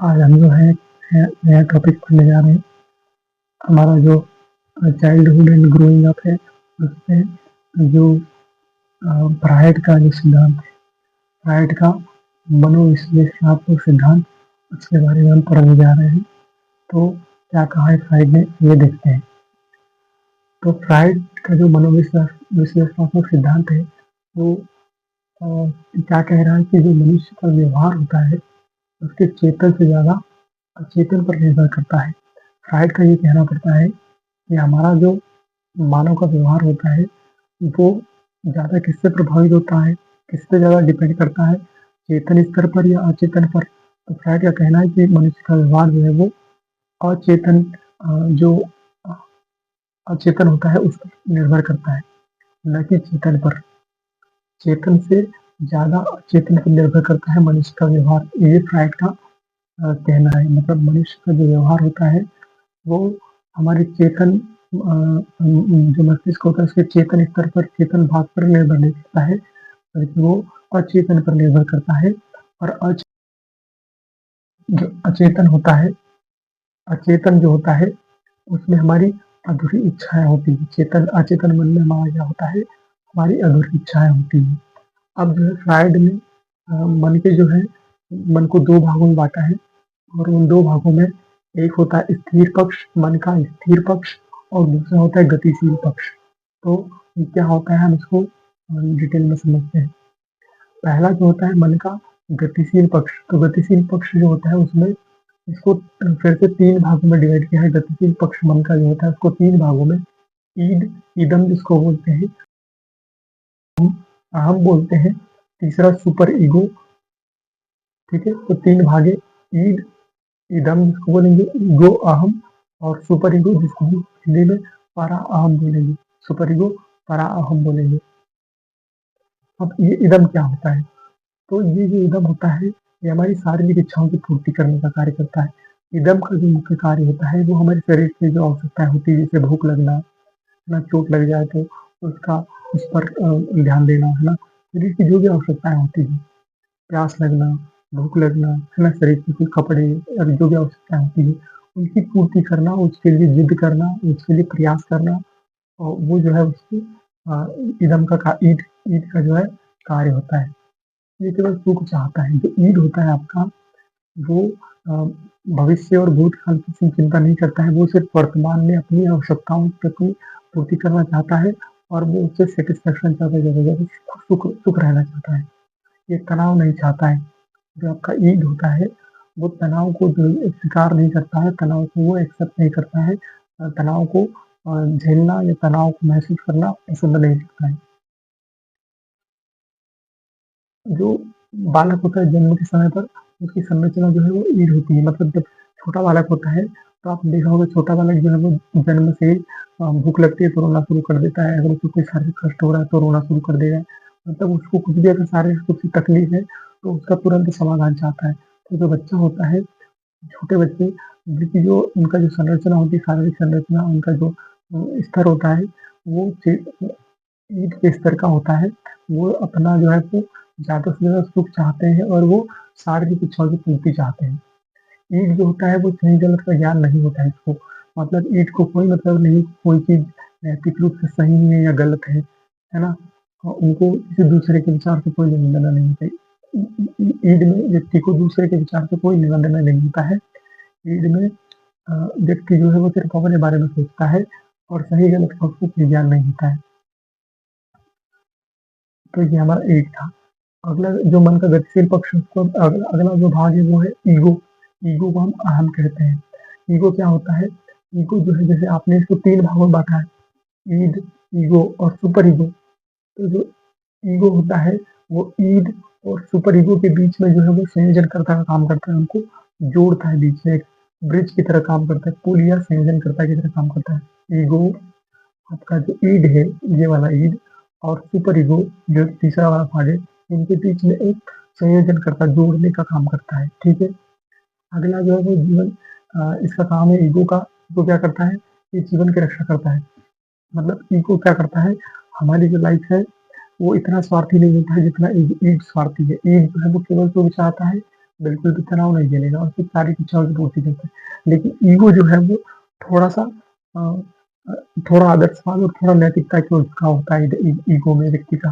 आज हम जो है नया टॉपिक पढ़ने जा रहे हैं। हमारा जो चाइल्डहुड एंड ग्रोइंग अप है, उसमें जो फ्रायड का जो सिद्धांत है, फ्रायड का मनोविश्लेषणात्मक सिद्धांत, उसके बारे में हम पढ़ने जा रहे हैं। तो क्या कहा है फ्रायड ने, ये देखते हैं। तो फ्रायड का जो मनोविश्लेषणात्मक सिद्धांत है वो क्या कह रहा है कि जो मनुष्य का व्यवहार होता है उसके चेतन से ज्यादा अचेतन पर निर्भर करता है। फ्रायड का ये कहना पड़ता है कि हमारा जो मानव का व्यवहार होता है वो ज़्यादा किससे प्रभावित होता है, किस पे ज़्यादा डिपेंड करता है, चेतन स्तर पर या अचेतन पर। तो फ्रायड का कहना है कि मनुष्य का व्यवहार जो है वो अचेतन जो अचेतन होता है उस पर निर्भर करता है, न कि चेतन पर। चेतन से ज़्यादा अचेतन पर निर्भर करता है मनुष्य का व्यवहार, ये फ्रायड का कहना है। मतलब मनुष्य का जो व्यवहार होता है वो हमारे चेतन जो मस्तिष्क होता है उसके चेतन स्तर पर, चेतन भाग पर निर्भर नहीं करता है, बल्कि वो अचेतन पर निर्भर करता है। और जो अचेतन होता है, अचेतन जो होता है उसमें हमारी अधूरी इच्छाएं होती है। चेतन अचेतन मन में हमारा क्या होता है, हमारी अधूरी इच्छाएं होती हैं। अब जो है फ्रायड ने मन के जो है मन को दो भागों में बांटा है, और उन दो भागों में एक होता है स्थिर पक्ष, मन का स्थिर पक्ष, और दूसरा होता है गतिशील पक्ष। तो ये क्या होता है हम इसको डिटेल में समझते हैं। पहला जो होता है मन का गतिशील पक्ष, तो गतिशील पक्ष जो होता है उसमें इसको फिर से तीन भागों में डिवाइड किया है। गतिशील पक्ष मन का जो होता है उसको तीन भागों में, ईड ईदम जिसको बोलते हैं, अहम बोलते हैं, तीसरा सुपर ईगो। ठीक है, तो तीन भागे, ईड, ईदम जिसको बोलेंगे, ईगो अहम, और सुपर ईगो जिसको हम हिंदी में परा अहम बोलेंगे, सुपर ईगो परा अहम बोलेंगे। अब ये इदम क्या होता है, तो ये जो इदम होता है ये हमारी शारीरिक इच्छाओं की पूर्ति करने का कार्य करता है। इदम का जो मुख्य कार्य होता है वो हमारे शरीर की जो आवश्यकताएं होती है, जैसे भूख लगना, है ना, चोट लग जाए तो उसका उस पर ध्यान देना, है ना, शरीर की जो भी आवश्यकताएं होती है, प्यास लगना, भूख लगना, है ना, शरीर के कोई कपड़े और जो भी आवश्यकताएं होती है उनकी पूर्ति करना, उसके लिए जिद करना, उसके लिए प्रयास करना, और वो जो है उसकी इदम का ईद ईद का जो है कार्य होता है। ये केवल सुख चाहता है। जो ईद होता है आपका, वो भविष्य और भूतकाल की चिंता नहीं करता है, वो सिर्फ वर्तमान में अपनी आवश्यकताओं की पूर्ति करना चाहता है, और वो उससे सेटिस्फेक्शन चाहता है, ज़्यादा सुख सुख रहना चाहता है। ये तनाव नहीं चाहता है। जो आपका ईड होता है वो तनाव को जो स्वीकार नहीं करता है, तनाव को वो एक्सेप्ट नहीं करता है, तनाव को झेलना या तनाव को महसूस करना पसंद नहीं करता है। जो बालक होता है जन्म के समय पर उसकी संरचना जो है वो ईड होती है। मतलब जब छोटा बालक होता है तो आप देखा होगा, छोटा बालक जो है वो जन्म से ही भूख लगती है तो रोना शुरू कर देता है। अगर उसको कोई शारीरिक कष्ट हो रहा है तो रोना शुरू कर देगा। मतलब उसको कुछ भी अगर शारीरिक रूप से तकलीफ है तो उसका तुरंत समाधान चाहता है। तो जो बच्चा होता है, छोटे बच्चे, जिनकी जो उनका जो संरचना होती है, शारीरिक संरचना, उनका जो स्तर होता है वो ईद के स्तर का होता है। वो अपना जो है वो ज़्यादा से ज़्यादा सुख चाहते हैं, और वो शारीरिक इच्छाओं की पूर्ति चाहते हैं। ईड जो होता है वो सही गलत का ज्ञान नहीं होता है इसको। मतलब ईड को कोई मतलब नहीं, कोई चीज़ नैतिक रूप से सही है या गलत है ना? उनको किसी दूसरे के विचार से कोई लेना-देना नहीं होता है। ईड में व्यक्ति को दूसरे के विचार से कोई लेना-देना नहीं होता है। ईड में व्यक्ति जो है वो सिर्फ अपने बारे में सोचता है, और सही गलत का उसको कोई ज्ञान नहीं होता है। तो ये हमारा ईड था। अगला जो मन का गतिशील पक्ष, उसको अगला जो भाग है वो है ईगो। ईगो को हम अहम कहते हैं। ईगो क्या होता है? ईगो जो है, जैसे आपने इसको तीन भागों में बांटा है, ईड, ईगो और सुपर ईगो। तो जो ईगो होता है वो ईड और सुपर ईगो के बीच में जो है वो संयोजनकर्ता का काम करता है, उनको जोड़ता है, बीच में एक ब्रिज की तरह काम करता है, पुल या संयोजनकर्ता की तरह काम करता है। ईगो, आपका जो ईड है, ये वाला ईड, और सुपर ईगो जो तीसरा वाला भाग है, इनके बीच में एक संयोजनकर्ता, जोड़ने का काम करता है। ठीक है, अगला जो है वो जीवन, इसका काम है ईगो का। ईगो क्या करता है? ये जीवन की रक्षा करता है। मतलब ईगो क्या करता है, हमारी जो लाइफ है वो इतना स्वार्थी नहीं होता है जितना ईड स्वार्थी है। ईड जो है वो केवल तो चाहता है बिल्कुल भी तनाव नहीं झेलेगा और सिर्फ़ सारी इच्छाओं की पूर्ति करता है। लेकिन ईगो जो है वो थोड़ा-सा अ अ, थोड़ा आदर्शवाद और थोड़ा नैतिकता की उसका होता है ईगो में व्यक्ति का।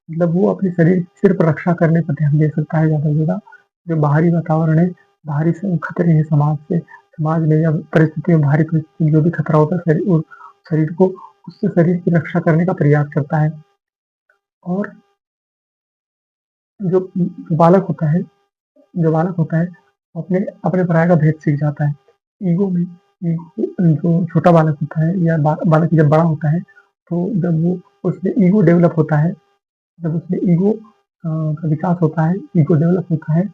मतलब वो अपने शरीर की सिर्फ़ रक्षा करने पर ध्यान दे सकता है ज़्यादा से ज़्यादा। जो बाहरी वातावरण है, बाहरी से खतरे हैं समाज से, समाज में या परिस्थिति में बाहरी परिस्थिति में जो भी खतरा होता है शरीर को उससे शरीर की रक्षा करने का प्रयास करता है। और जो बालक होता है जो बालक होता है, अपने अपने पराये का भेद सीख जाता है। ईगो में ईगो जो छोटा बालक होता है या बालक जब बड़ा होता है, तो जब वो उसमें ईगो डेवलप होता है, जब उसमें ईगो का विकास होता है, ईगो डेवलप होता है,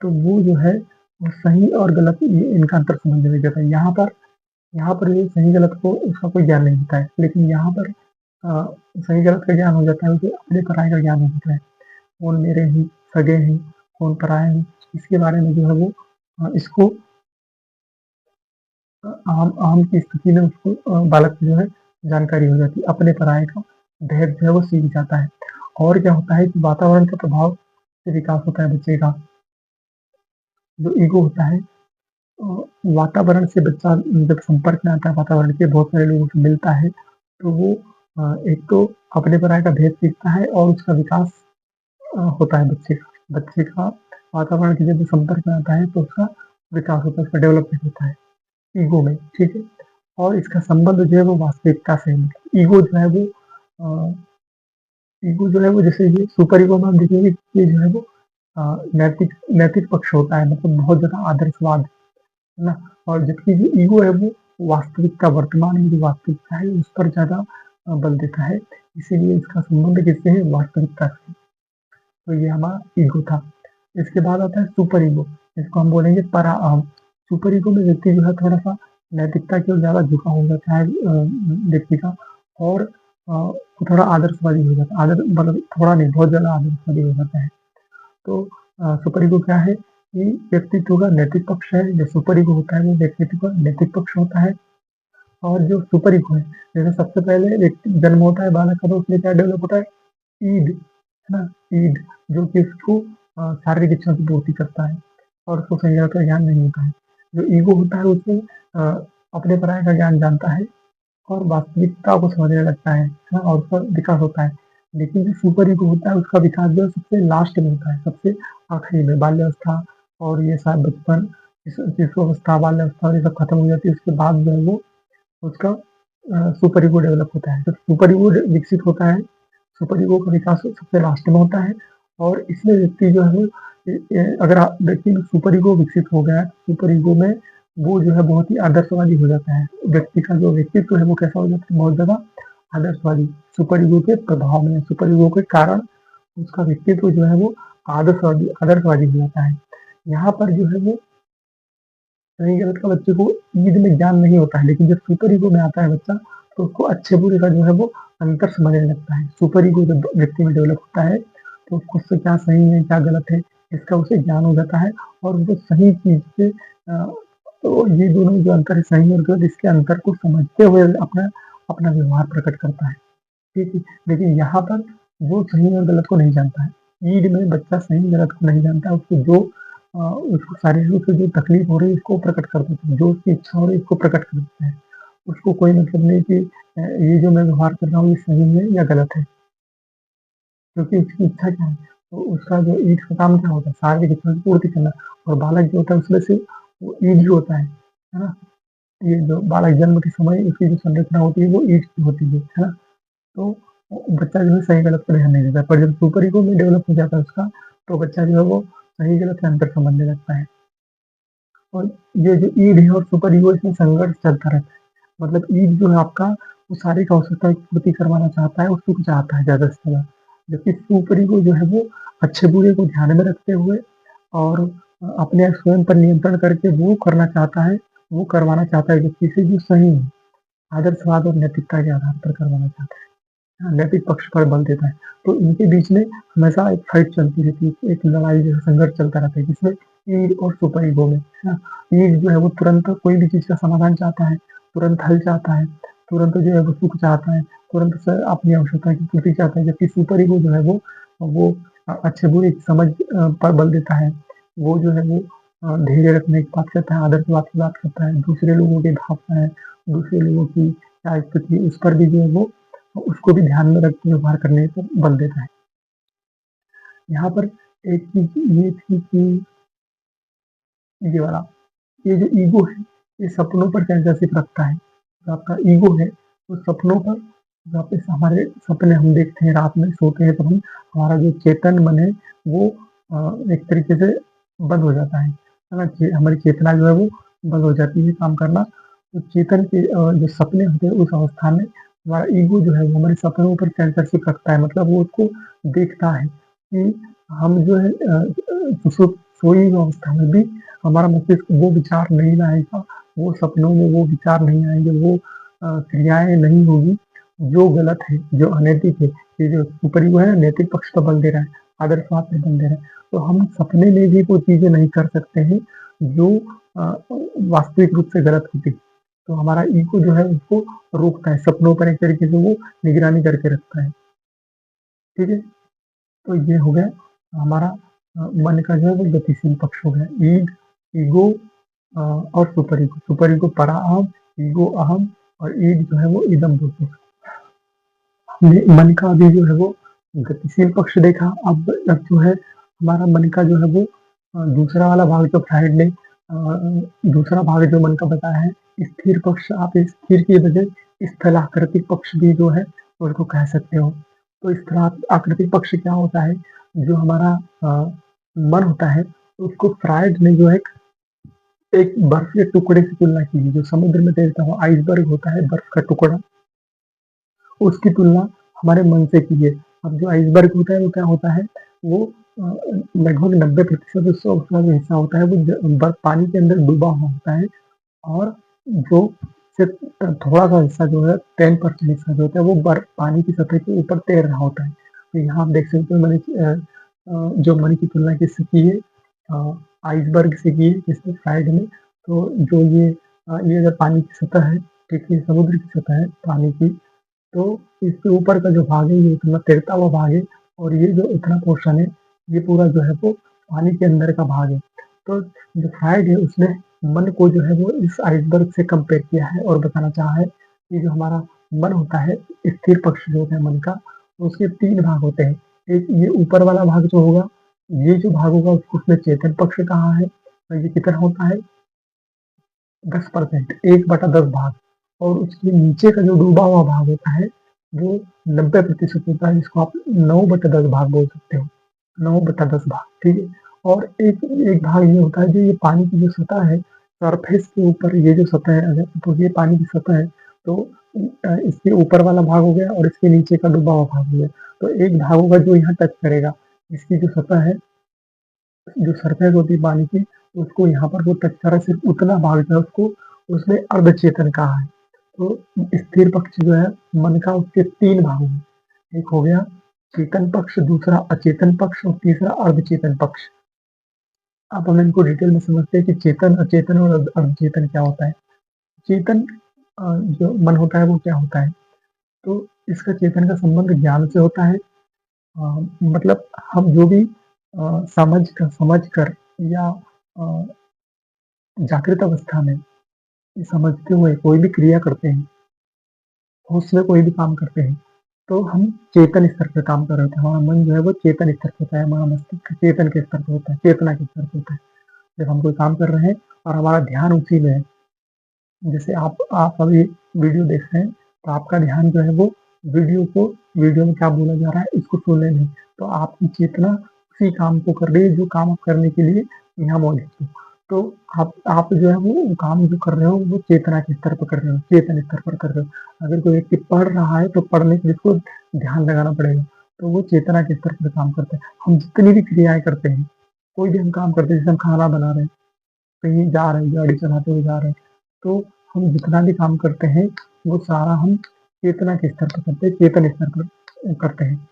तो वो जो है, वो सही और गलत ये इनका अंतर समझने लग जाता है। यहाँ पर ये सही गलत को उसका कोई ज्ञान नहीं होता है। लेकिन यहाँ पर सही गलत का ज्ञान हो जाता है, उसे अपने पराये का ज्ञान हो जाता है। कौन मेरे हैं, सगे हैं, कौन पराये हैं, इसके बारे में जो है वो इसको आम आम की स्थिति में उसको बालक को जो है जानकारी हो जाती है। अपने पराये का भेद जो है वो सीख जाता है। और क्या होता है कि वातावरण के प्रभाव से विकास होता है बच्चे का। जो ईगो होता है वातावरण से बच्चा जब संपर्क में आता है वातावरण के बहुत सारे लोगों से मिलता है, तो वो एक तो अपने पराये का भेद सीखता है और उसका विकास होता है बच्चे का। बच्चे का वातावरण के जब वो संपर्क में आता है तो उसका विकास होता है, उसका डेवलपमेंट होता है, ईगो में, ठीक है? और इसका संबंध जो है वो वास्तविकता से है। मतलब अ, ईगो जो है वो जैसे ये सुपर ईगो में आप देखेंगे कि ये जो है वो नैतिक नैतिक पक्ष होता है, मतलब बहुत ज़्यादा आदर्शवाद, है ना? और जबकि जो ईगो है वो वास्तविकता, वर्तमान में जो वास्तविकता है उस पर ज़्यादा बल देता है। इसीलिए इसका संबंध किससे है? वास्तविकता से। तो ये हमारा ईगो था। इसके बाद आता है सुपर ईगो, इसको हम बोलेंगे परा अहम। सुपर ईगो में व्यक्ति जो है थोड़ा-सा नैतिकता की ओर ज़्यादा झुकाव हो जाता है व्यक्ति का और वो थोड़ा आदर्शवादी हो जाता है। मतलब थोड़ा नहीं, बहुत ज़्यादा आदर्शवादी हो जाता है। तो सुपर ईगो क्या है कि व्यक्तित्व का नैतिक पक्ष है, जो सुपर ईगो होता है वो व्यक्तित्व का नैतिक पक्ष होता है। और जो सुपर ईगो है, जैसे सबसे पहले व्यक्ति जन्म होता है बालक का तो उसमें क्या डेवलप होता है? ईड, है ना? ईड जो कि उसको शारीरिक इच्छा की पूर्ति करता है और उसको सही का ज्ञान नहीं होता है। जो ईगो होता है उसमें अपने पराये का ज्ञान जानता है और वास्तविकता को समझने लगता है ना? और उसका विकास होता है। लेकिन जो सुपर ईगो होता है उसका विकास जो है सबसे लास्ट में होता है, सबसे आखिरी में बाल्यावस्था और ये सब बचपन शिशुअवस्था, बाल्यावस्था और ये सब खत्म हो जाती है उसके बाद जो है वो उसका सुपर ईगो डेवलप होता है। जब सुपर ईगो विकसित होता है, सुपर ईगो का विकास सबसे लास्ट में होता है और इसमें व्यक्ति जो है वो अगर आप व्यक्ति में सुपर ईगो विकसित हो गया है, सुपर ईगो में वो जो है बहुत ही आदर्शवादी हो जाता है। व्यक्ति का जो व्यक्तित्व है वो कैसा हो जाता है? बहुत ज़्यादा आदर्शवादी। सुपर ईगो के प्रभाव में, सुपर ईगो के कारण उसका व्यक्तित्व जो है वो आदर्शवादी आदर्शवादी हो जाता है। यहाँ पर जो है वो सही गलत का बच्चे को ईद में ज्ञान नहीं होता है, लेकिन जब सुपर ईगो में आता है बच्चा, तो उसको अच्छे बुरे का जो है वो अंतर समझने लगता है। सुपर ईगो जब व्यक्ति में डेवलप होता है, तो उसको उससे क्या सही है, क्या गलत है, इसका उसे ज्ञान हो जाता है और वो सही चीज़ से तो ये दोनों जो अंतर है सही और गलत, इसके अंतर को समझते हुए अपना अपना व्यवहार प्रकट करता है, ठीक है? लेकिन यहाँ पर वो सही और गलत को नहीं जानता है। ईद में बच्चा सही गलत को नहीं जानता है, उसको जो उसको शारीरिक रूप से जो तकलीफ हो रही है उसको प्रकट कर देता है, जो उसकी इच्छा हो रही है उसको प्रकट कर देता है। उसको कोई मतलब नहीं कि ये जो मैं व्यवहार कर रहा हूँ ये सही है या गलत है, क्योंकि उसकी इच्छा क्या है? तो उसका जो ईद का काम क्या होता है? शारीरिक इच्छा की पूर्ति करना और बालक जो होता है उसमें से वो ईद ही होता है ना? ये जो बालक जन्म के समय उसकी जो संरचना होती है वो ईद की होती है ना? तो बच्चा जो है सही गलत पे ध्यान नहीं देता, पर जब सुपर ईगो में डेवलप हो जाता है उसका, तो बच्चा जो है वो सही गलत का अंतर समझने लगता है। और ये जो ईड है और सुपर ईगो इसमें संघर्ष चलता रहता है। मतलब ईड जो है आपका वो शारीरिक आवश्यकता की पूर्ति करवाना चाहता है और सुख चाहता है ज़्यादा से ज़्यादा। जबकि सुपर ईगो जो है वो अच्छे-बुरे को ध्यान में रखते हुए और अपने स्वयं पर नियंत्रण करके वो करना चाहता है, वो करवाना चाहता है व्यक्ति से जो सही है, आदर्शवाद और नैतिकता के आधार पर करवाना चाहता है। हाँ, नैतिक पक्ष पर बल देता है। तो इनके बीच में हमेशा एक फाइट चलती रहती है, एक लड़ाई जैसा संघर्ष चलता रहता है जिसमें ईड और सुपर ईगो में, है ना? ईड जो है वो तुरंत कोई भी चीज़ का समाधान चाहता है, तुरंत हल चाहता है, तुरंत जो है वो सुख चाहता है, तुरंत स अपनी आवश्यकता की पूर्ति चाहता है, जबकि सुपर ईगो जो है वो अच्छे-बुरे की समझ पर बल देता है। वो जो है वो धैर्य रखने की बात करता है, आदर्शवाद की बात करता है, दूसरे लोगों की भावनाएँ, दूसरे लोगों की क्या स्थिति है, उस पर भी जो है वो उसको भी ध्यान में रख के व्यवहार करने पर बल देता है। यहाँ पर एक चीज़ ये थी कि ये वाला, ये जो ईगो है, ये सपनों पर सेंसरशिप रखता है। जो आपका ईगो है, वो सपनों पर वापस हमारे सपने हम देखते हैं, रात में सोते हैं, तो हम हमारा जो चेतन मन है, वो एक तरीके से बंद हो जाता है ना? हमारी चेतना जो है वो बंद हो जाती है काम करना। तो चेतन के जो सपने होते हैं, उस अवस्था में हमारा ईगो जो है, वो हमारे सपनों पर सेंसरशिप रखता है। मतलब वो उसको देखता है कि हम जो है सोई हुई अवस्था में भी हमारा मस्तिष्क वो विचार नहीं लाएगा, वो सपनों में वो विचार नहीं आएँगे, वो क्रियाएँ नहीं होगी, जो गलत है, जो अनैतिक है। ये जो सुपर ईगो है ना, नैतिक पक्ष पर बल दे रहा है, आदर्शवाद पे बल दे रहा है। तो हम सपने में भी वो चीज़ें नहीं कर सकते हैं, जो वास्तविक रूप से गलत होती है। तो हमारा ईगो जो है उसको रोकता है, सपनों पर एक तरीके से वो निगरानी करके रखता है, ठीक है? तो ये हो गया हमारा मन का जो है वो गतिशील पक्ष हो गया। ईगो और सुपर ईगो। सुपर ईगो पराअहम, ईगो अहम और ईग जो है वो इदम बोलते हैं। हमने मन का अभी जो है वो गतिशील पक्ष देखा। अब जो है हमारा मन का जो है वो दूसरा वाला भाग जो फ्राइड ने दूसरा भाग जो मन का बताया है, स्थिर पक्ष। आप स्थिर की बजाय स्थलाकृतिक पक्ष भी जो है उसको कह सकते हो। तो स्थला आकृतिक पक्ष क्या होता है? जो हमारा मन होता है, उसको फ्राइड ने जो है एक बर्फ के टुकड़े से तुलना की है, जो समुद्र में तैरता हुआ आइसबर्ग होता है, बर्फ का टुकड़ा, उसकी तुलना हमारे मन से की है। अब जो आइसबर्ग होता है वो क्या होता है? वो लगभग 90% उसका जो हिस्सा होता है वो बर्फ पानी के अंदर डूबा हुआ होता है और जो सिर्फ थोड़ा-सा हिस्सा जो है 10% हिस्सा जो होता है वो बर्फ पानी की सतह के ऊपर तैर रहा होता है। तो यहाँ आप देख सकते हो मैंने जो मन की तुलना किससे की है? अ, आइसबर्ग से की है, किसने? फ्राइड ने। तो जो ये अगर पानी की सतह है, ठीक है? समुद्र की सतह है पानी की, तो इसके ऊपर का जो भाग है ये इतना तैरता हुआ भाग है और ये जो इतना पोर्शन है, ये पूरा जो है वो पानी के अंदर का भाग है। तो जो फ्राइड है उसने मन को जो है वो इस आइसबर्ग से कंपेयर किया है और बताना चाहा है कि जो हमारा मन होता है, स्थिर पक्ष जो होता है मन का, उसके 3 भाग होते हैं। एक ये ऊपर वाला भाग जो होगा, ये जो भाग होगा उसको उसने चेतन पक्ष कहा है और ये कितना होता है? 10%, 1/10 भाग। और उसके नीचे का जो डूबा हुआ भाग होता है, वो 90% होता है, जिसको आप 9/10 भाग बोल सकते हो। 9/10 भाग, ठीक है? और एक एक भाग ये होता है, जो ये पानी की जो सतह है, सरफेस के ऊपर ये जो सतह है, अगर सपोज़ ये पानी की सतह है, तो इसके ऊपर वाला भाग हो गया और इसके नीचे का डूबा हुआ भाग हो गया। तो एक भाग होगा जो यहाँ टच करेगा, इसकी जो सतह है, जो सरफेस होती है पानी की, उसको यहाँ पर वो टच कर रहा है, सिर्फ़ उतना भाग जो है उसको उसने अर्धचेतन कहा है। तो स्थिर पक्ष जो है मन का, उसके 3 भाग हैं। एक हो गया चेतन पक्ष, दूसरा अचेतन पक्ष और तीसरा अर्धचेतन पक्ष। अब हम इनको डिटेल में समझते हैं कि चेतन, अचेतन और अर्धचेतन क्या होता है। चेतन जो मन होता है वो क्या होता है? तो इसका चेतन का संबंध ज्ञान से होता है। मतलब हम जो भी समझ कर या अ, जागृत अवस्था में समझते हुए कोई भी क्रिया करते हैं, होश में कोई भी काम करते हैं, तो हम चेतन स्तर पे काम कर रहे होते हैं। हमारा मन जो है वो चेतन स्तर पे होता है, हमारा मस्तिष्क चेतन के स्तर पे होता है, चेतना के स्तर पे होता है। जब हम कोई काम कर रहे हैं और हमारा ध्यान उसी में है, जैसे आप अभी वीडियो देख रहे हैं, तो आपका ध्यान जो है वो वीडियो में क्या बोला जा रहा है इसको सुनने में। तो आपकी चेतना उसी काम को कर रही है जो काम आप करने के लिए यहाँ मौजूद हो। तो आप जो है वो काम जो कर रहे हो वो चेतना के स्तर पर कर रहे हो, चेतन स्तर पर कर रहे हो। अगर कोई व्यक्ति पढ़ रहा है तो पढ़ने के लिए उसको ध्यान लगाना पड़ेगा, तो वो चेतना के स्तर पर काम करता है। हम जितनी भी क्रियाएँ करते हैं, कोई भी हम काम करते हैं, जैसे हम खाना बना रहे हैं, कहीं जा रहे हैं, गाड़ी चलाते हुए जा रहे हैं, तो हम जितना भी काम करते हैं, वो सारा हम चेतना के स्तर पर करते हैं, चेतन स्तर पर करते हैं।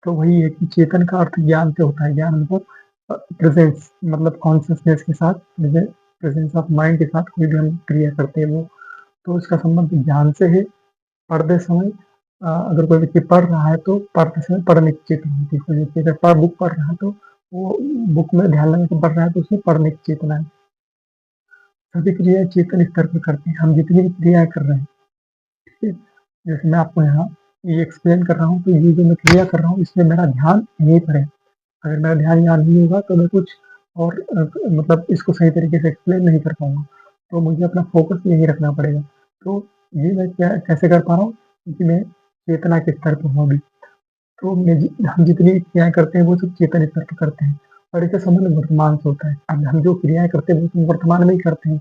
तो वही है कि चेतन का अर्थ ज्ञान से होता है। ज्ञान मतलब प्रेज़ेंस, मतलब कॉन्शसनेस के साथ, प्रेज़ेंस ऑफ माइंड के साथ कोई भी हम क्रिया करते हैं वो, तो इसका संबंध ज्ञान से है। पढ़ते समय अगर कोई व्यक्ति पढ़ रहा है तो पढ़ते समय पढ़ने की चेतना होती है। कोई व्यक्ति अगर बुक पढ़ रहा है तो वो बुक में ध्यान लगा के पढ़ रहा है तो उसमें पढ़ने की चेतना है। सभी क्रियाएँ चेतन स्तर पर करते हैं, हम जितनी भी क्रियाएँ कर रहे हैं, ठीक है? जैसे मैं आपको यहाँ ये एक्सप्लेन कर रहा हूँ, तो ये जो मैं क्रिया कर रहा हूँ इसमें मेरा ध्यान यहीं पर है। अगर मेरा ध्यान यहाँ नहीं होगा तो मैं कुछ और मतलब इसको सही तरीके से एक्सप्लेन नहीं कर पाऊँगा। तो मुझे अपना फ़ोकस यहीं रखना पड़ेगा। तो ये मैं क्या कैसे कर पा रहा हूँ? क्योंकि मैं चेतना के स्तर पे हूँ अभी। तो हम जितनी भी क्रियाएँ करते हैं वो सब चेतन स्तर पे करते हैं और इसका संबंध वर्तमान से होता है। अब हम जो क्रियाएँ करते हैं वो तो वर्तमान में ही करते हैं।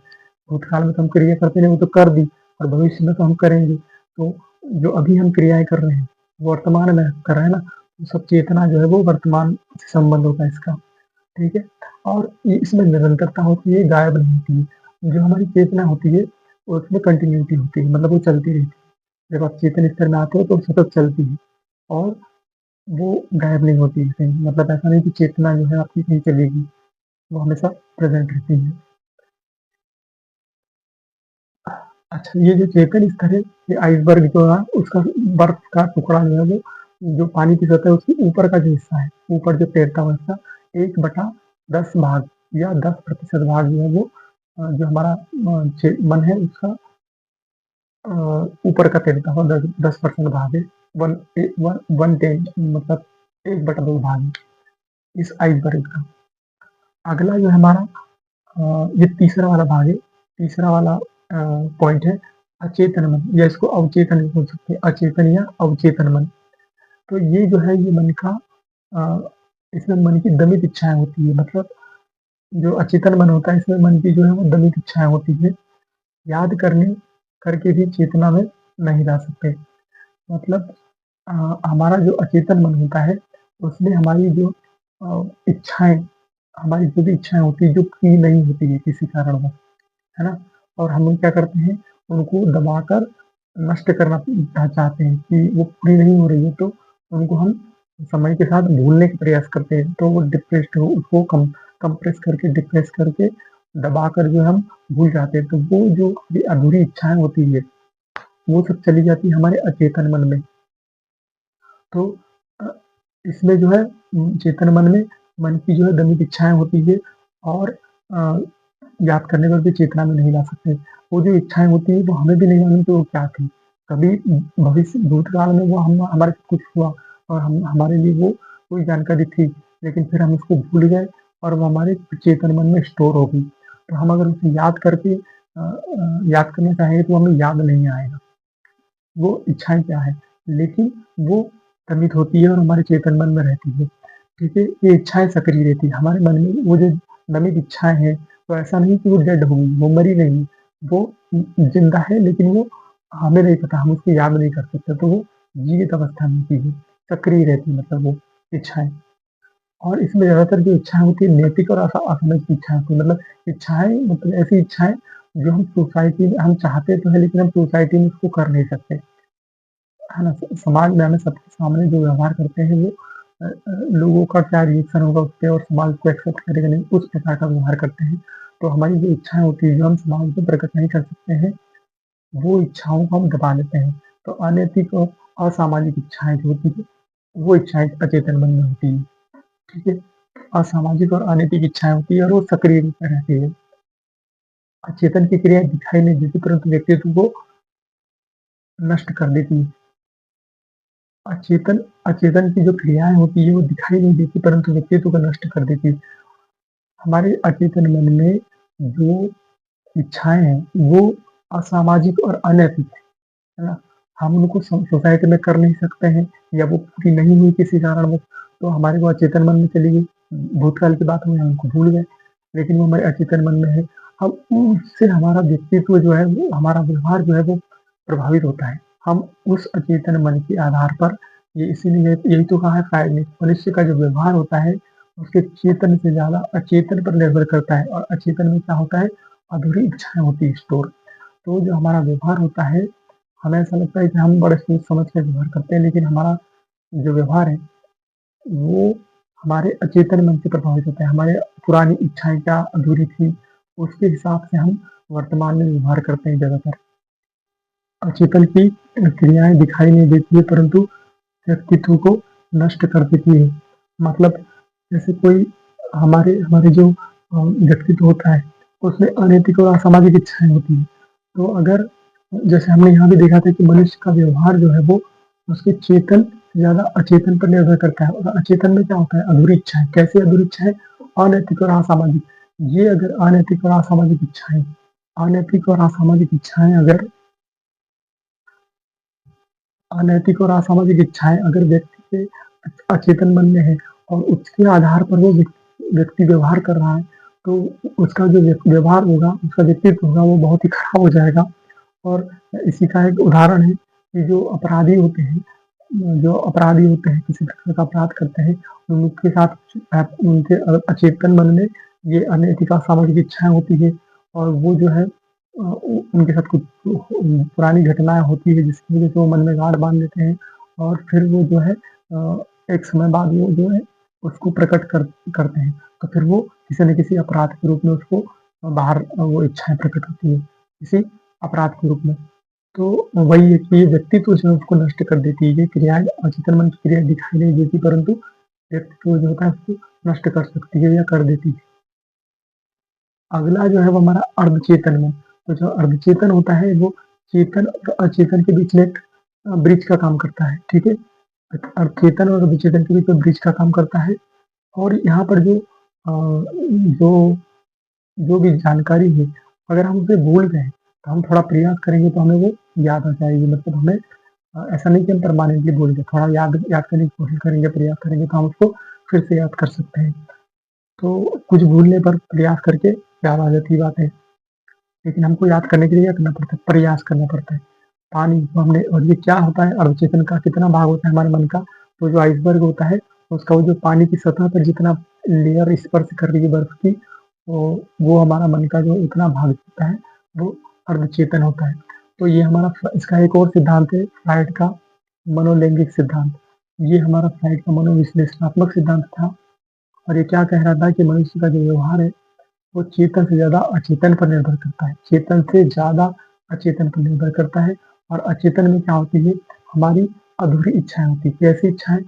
भूतकाल में तो हम क्रिया करते नहीं, वो तो कर दी और भविष्य में तो हम करेंगे। तो जो अभी हम क्रियाएँ कर रहे हैं, वर्तमान में कर रहे हैं ना, तो सब चेतना जो है वो वर्तमान से संबंध होता है इसका, ठीक है? और ये इसमें निरंतरता होती है, गायब नहीं होती है। जो हमारी चेतना होती है, उसमें कंटिन्यूटी होती है, मतलब वो चलती रहती है। जब आप चेतन स्तर में आते हो तो सतत चलती है और वो गायब नहीं होती है कहीं, मतलब ऐसा नहीं कि चेतना जो है आपकी कहीं चलेगी, वो हमेशा प्रेज़ेंट रहती है। अच्छा, ये जो चेतन स्तर है, ये आइसबर्ग जो है उसका बर्फ का टुकड़ा जो है वो जो पानी की सतह है उसके ऊपर का जो हिस्सा है, ऊपर जो तैरता हुआ हिस्सा 1/10 भाग या 10% भाग जो है वो जो हमारा मन है उसका अ, ऊपर का तैरता हुआ 10% भाग है। 1/10 मतलब 1/2 भाग है इस आइसबर्ग का। अगला जो है हमारा ये तीसरा वाला भाग है, तीसरा वाला पॉइंट है अचेतन मन या इसको अवचेतन भी बोल सकते हैं, अचेतन या अवचेतन मन। तो ये जो है ये मन का अ, इसमें मन की दमित इच्छाएँ होती है, मतलब जो अचेतन मन होता है इसमें मन की जो है वो दमित इच्छाएँ होती है, याद करने करके भी चेतना में नहीं ला सकते। मतलब हमारा जो अचेतन मन होता है उसमें हमारी जो इच्छाएँ हमारी जो भी इच्छाएँ होती हैं जो पूरी नहीं होती है किसी कारणवश, है ना? और हम लोग क्या करते हैं, उनको दबाकर नष्ट करना चाहते हैं कि वो पूरी नहीं हो रही है, तो उनको हम समय के साथ भूलने का प्रयास करते हैं। तो वो डिप्रेस्ड हो उसको कंप्रेस करके, डिप्रेस करके, दबाकर जो हम भूल जाते हैं। तो वो जो अभी अधूरी इच्छाएँ होती है, वो सब चली जाती है हमारे अचेतन मन में। तो अ, इसमें जो है चेतन मन में मन की जो है दमित इच्छाएँ होती है और अ, याद करने पर भी चेतना में नहीं ला सकते। वो जो इच्छाएँ होती हैं, वो हमें भी नहीं मालूम कि वो क्या थी। कभी भविष्य भूतकाल में वो हम हमारे साथ कुछ हुआ और हम हमारे लिए वो कोई जानकारी थी, लेकिन फिर हम उसको भूल गए और वो हमारे चेतन मन में स्टोर हो गई। तो हम अगर उसे याद करके याद करना चाहेंगे तो हमें याद नहीं आएगा, वो इच्छाएँ क्या है। लेकिन वो दमित होती है और हमारे चेतन मन में रहती है। ठीक है? ये इच्छाएँ सक्रिय रहती है। हमारे मन में वो जो दमित इच्छाएँ हैं, तो ऐसा नहीं कि वो डेड हो गई, वो मरी नहीं। वो ज़िंदा है लेकिन वो हमें नहीं पता, हम उसको याद नहीं कर सकते, तो वो जीवित अवस्था में होती है, सक्रिय रहती है मतलब वो इच्छाएँ। और इसमें ज़्यादातर जो इच्छाएँ होती है नैतिक और असामाजिक इच्छाएँ होती है। मतलब इच्छाएँ मतलब ऐसी इच्छाएँ जो हम सोसाइटी में हम चाहते तो हैं लेकिन हम सोसाइटी में उसको कर नहीं सकते। है ना? समाज में हमें सबके सामने जो व्यवहार करते हैं वो लोगों का क्या रिएक्शन होगा उसपे और समाज उसको एक्सेप्ट करेगा नहीं, उस प्रकार का व्यवहार करते हैं। तो हमारी जो इच्छाएँ होती हैं, जो हम समाज में प्रकट नहीं कर सकते हैं, वो इच्छाओं को हम दबा लेते हैं। तो अनैतिक और असामाजिक इच्छाएँ जो होती हैं, वो इच्छाएँ अचेतन मन में होती हैं, ठीक है? असामाजिक और अनैतिक इच्छाएँ होती हैं और वो सक्रिय रूप में रहती है। अचेतन की क्रियाएँ दिखाई नहीं देती परंतु व्यक्तित्व को नष्ट कर देती है। अचेतन अचेतन की जो क्रियाएँ होती हैं वो दिखाई नहीं देती परंतु व्यक्तित्व को नष्ट कर देती है। हमारे अचेतन मन में जो इच्छाएँ हैं वो असामाजिक और अनैतिक है ना? हम उनको सोसाइटी में कर नहीं सकते हैं या वो पूरी नहीं हुई किसी कारणवश तो हमारे वो अचेतन मन में चली गई। भूतकाल की बात हुई हम उनको भूल गए, लेकिन वो हमारे अचेतन मन में है। अब उससे हमारा व्यक्तित्व जो है वो हमारा व्यवहार जो है वो प्रभावित होता है। हम उस अचेतन मन के आधार पर ये इसीलिए यही तो कहा है शायद ने मनुष्य का जो व्यवहार होता है उसके चेतन से ज़्यादा अचेतन पर निर्भर करता है और अचेतन में क्या होता है अधूरी इच्छाएँ होती है स्टोर। तो जो हमारा व्यवहार होता है हमें ऐसा लगता है कि हम बड़े सोच समझ के व्यवहार करते हैं, लेकिन हमारा जो व्यवहार है, वो हमारे अचेतन मन से प्रभावित होता है। हमारे पुरानी इच्छाएँ क्या अधूरी थी, उसके हिसाब से हम वर्तमान में व्यवहार करते हैं ज़्यादातर। अचेतन की क्रियाएँ दिखाई नहीं देती है, परंतु व्यक्तित्व को नष्ट कर देती है। मतलब जैसे कोई हमारे हमारे जो व्यक्तित्व होता है, उसमें अनैतिक और असामाजिक इच्छाएँ होती हैं। तो अगर जैसे हमने यहाँ भी देखा था कि मनुष्य का व्यवहार जो है वो उसके चेतन से ज़्यादा अचेतन पर निर्भर करता है और अचेतन में क्या होता है अधूरी इच्छाएँ। कैसी अधूरी इच्छाएँ? अनैतिक और असामाजिक। ये अगर अनैतिक और असामाजिक इच्छाएँ अगर व्यक्ति के अचेतन मन में है और उसके आधार पर वो व्यक्ति व्यवहार कर रहा है, तो उसका जो व्यवहार होगा, उसका व्यक्तित्व होगा वो बहुत ही खराब हो जाएगा। और इसी का एक उदाहरण है कि जो अपराधी होते हैं, किसी प्रकार का अपराध करते हैं, उनके साथ उनके अचेतन मन में ये अनैतिक असामाजिक इच्छाएँ होती है और वो जो है उनके साथ कुछ पुरानी घटनाएँ होती है जिसकी वजह से वो मन में गाँठ बाँध लेते हैं और फिर वो जो है एक समय बाद वो जो है उसको प्रकट करते हैं। तो फिर वो किसी न किसी अपराध के रूप में उसको बाहर वो इच्छाएँ प्रकट होती है, किसी अपराध के रूप में। तो वही है कि ये व्यक्तित्व जो है उसको नष्ट कर देती है। ये क्रियाएँ अचेतन मन की क्रियाएँ दिखाई नहीं देती परंतु व्यक्तित्व जो होता है उसको नष्ट कर सकती है या कर देती है। अगला जो है वो हमारा अर्धचेतन मन। तो जो अर्धचेतन होता है वो चेतन और अचेतन के बीच में एक ब्रिज का काम करता है, ठीक है? चेतन और विचेतन के बीच में ब्रिज का काम करता है और यहाँ पर जो जो भी जानकारी है, अगर हम उसे भूल गए, तो हम थोड़ा प्रयास करेंगे तो हमें वो याद आ जाएगी। मतलब हमें ऐसा नहीं कि हम परमानेंटली भूल गए, थोड़ा याद याद करने की कोशिश करेंगे, प्रयास करेंगे तो हम उसको फिर से याद कर सकते हैं। तो कुछ भूलने पर प्रयास करके याद आ जाती बात है, लेकिन हमको याद करने के लिए क्या करना पड़ता है? प्रयास करना पड़ता है। पानी को हमने और ये क्या होता है अर्धचेतन का कितना भाग होता है हमारे मन का, तो जो आइसबर्ग होता है उसका वो जो पानी की सतह पर जितना लेयर स्पर्श कर रही है बर्फ की, वो हमारा मन का जो उतना भाग होता है वो अर्धचेतन होता है। तो ये हमारा इसका एक और सिद्धांत है फ्राइड का मनोलैंगिक सिद्धांत। ये हमारा फ्राइड का मनोविश्लेषणात्मक सिद्धांत था और ये क्या कह रहा था कि मनुष्य का जो व्यवहार है वो चेतन से ज़्यादा अचेतन पर निर्भर करता है। चेतन से ज़्यादा अचेतन पर निर्भर करता है और अचेतन में क्या होती है, हमारी अधूरी इच्छाएँ होती हैं। कैसी इच्छाएँ?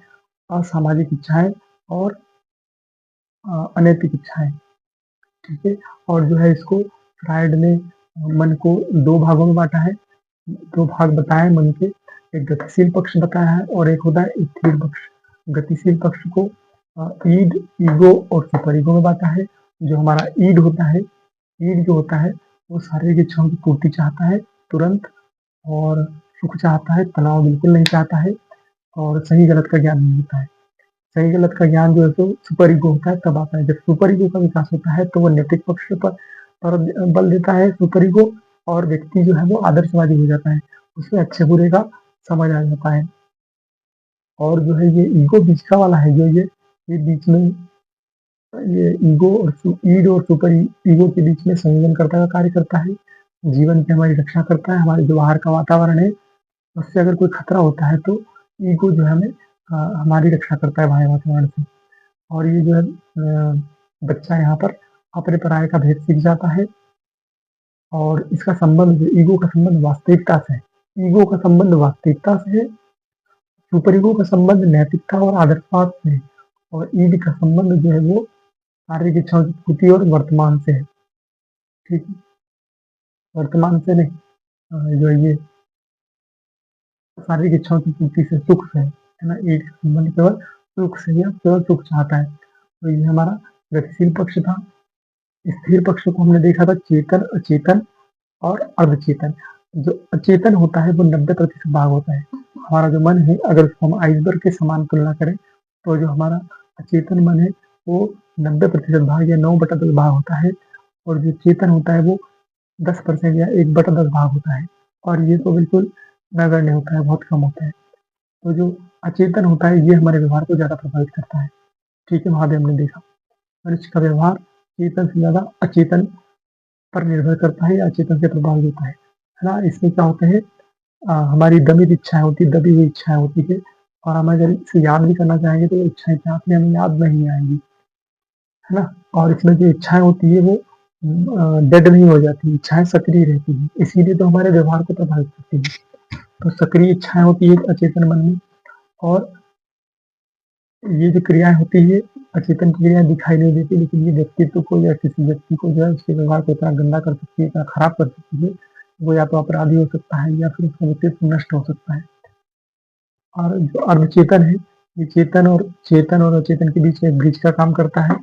असामाजिक इच्छाएँ और अनैतिक इच्छाएँ, ठीक है? और जो है इसको फ्रायड ने मन को 2 भागों में बाँटा है। 2 भाग बताए मन के, एक गतिशील पक्ष बताया है और एक होता है स्थिर पक्ष। गतिशील पक्ष को ईड, ईगो और सुपर ईगो में बाँटा है। जो हमारा ईड होता है, ईड जो होता है वो शारीरिक इच्छाओं की पूर्ति चाहता है तुरंत और सुख चाहता है, तनाव बिल्कुल नहीं चाहता है और सही गलत का ज्ञान नहीं होता है। सही गलत का ज्ञान जो है तो सुपर ईगो होता है तब आता है। जब सुपर ईगो का विकास होता है तो वो नैतिक पक्ष पर बल देता है सुपर ईगो और व्यक्ति जो है वो आदर्शवादी हो जाता है। उसे अच्छे बुरे का समझ आ जाता है। और जो है ये ईगो बीच का वाला है जो ये बीच में ये ईड और सुपर ईगो के बीच में संयोजनकर्ता का कार्य करता है। जीवन की हमारी रक्षा करता है, हमारे जो बाहर का वातावरण है उससे अगर कोई खतरा होता है तो ईगो जो है हमें हमारी रक्षा करता है बाह्य वातावरण से। और ये जो है बच्चा यहाँ पर अपने पराये का भेद सीख जाता है और इसका संबंध ईगो का संबंध वास्तविकता से है। ईगो का संबंध वास्तविकता से है, सुपर ईगो का संबंध नैतिकता और आदर्शवाद से है और ईड का संबंध जो है वो शारीरिक इच्छाओं की पूर्ति और वर्तमान से है, ठीक है? वर्तमान से नहीं जो है ये शारीरिक इच्छाओं की पूर्ति से, सुख से है ना? ईड का संबंध केवल सुख से, या केवल सुख चाहता है। तो ये हमारा गतिशील पक्ष था। स्थिर पक्ष को हमने देखा था चेतन, अचेतन और अर्धचेतन। जो अचेतन होता है वो 90% भाग होता है। हमारा जो मन है अगर उसको हम आइसबर्ग के समान तुलना करें तो जो हमारा अचेतन मन है वो 90% भाग या 9/10 भाग होता है और जो चेतन होता है वो 10% या 1/10 भाग होता है और ये तो बिल्कुल नगण्य होता है, बहुत कम होता है। तो जो अचेतन होता है ये हमारे व्यवहार को ज़्यादा प्रभावित करता है। ठीक है, वहाँ भी हमने देखा मनुष्य का व्यवहार चेतन से ज़्यादा अचेतन पर निर्भर करता है या अचेतन से प्रभावित होता है ना? इसमें क्या होता है हमारी दमित इच्छाएँ होती है, दबी हुई इच्छाएँ होती है और हम अगर इसे याद भी करना चाहेंगे तो वो इच्छाएँ क्या होती हैं हमें याद नहीं आएँगी, है ना? और इसमें जो इच्छाएँ होती है वो डेड नहीं हो जाती, इच्छाएँ सक्रिय रहती हैं, इसीलिए तो हमारे व्यवहार को प्रभावित करती हैं। तो सक्रिय इच्छाएँ होती है अचेतन मन में और ये जो क्रियाएँ होती है अचेतन की क्रिया दिखाई नहीं देती, लेकिन ये व्यक्तित्व को या किसी व्यक्ति को जो है उसके व्यवहार को इतना गंदा कर सकती है, इतना खराब कर सकती है, वो या तो अपराधी हो सकता है या फिर उसका व्यक्तित्व नष्ट हो सकता है। और जो अर्धचेतन है, ये चेतन और अचेतन के बीच एक ब्रिज का काम करता है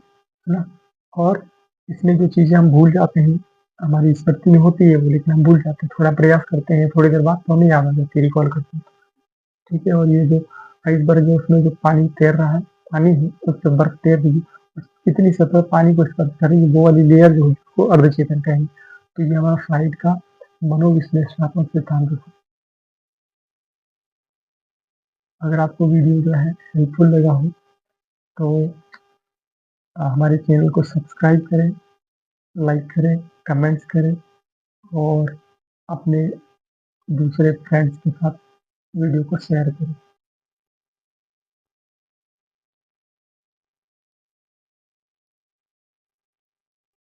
ना? और इसमें जो चीज़ें हम भूल जाते हैं, हमारी स्मृति में होती है वो, लेकिन हम भूल जाते हैं, थोड़ा प्रयास करते हैं, थोड़ी देर बाद तो हमें याद आ जाती है, रिकॉल करते हैं, ठीक है? और ये जो आइसबर्ग है उसमें जो पानी तैर रहा है, पानी है, उस पे बर्फ तैर रही है, कितनी सतह पानी को स्पर्श कर रही है, वो वाली लेयर जो है उसको अर्धचेतन कहेंगे। तो ये हमारा फ्राइड का मनोविश्लेषणात्मक सिद्धांत है। अगर आपको वीडियो जो है हेल्पफुल लगा हो तो हमारे चैनल को सब्सक्राइब करें, लाइक करें, कमेंट्स करें और अपने दूसरे फ्रेंड्स के साथ वीडियो को शेयर करें।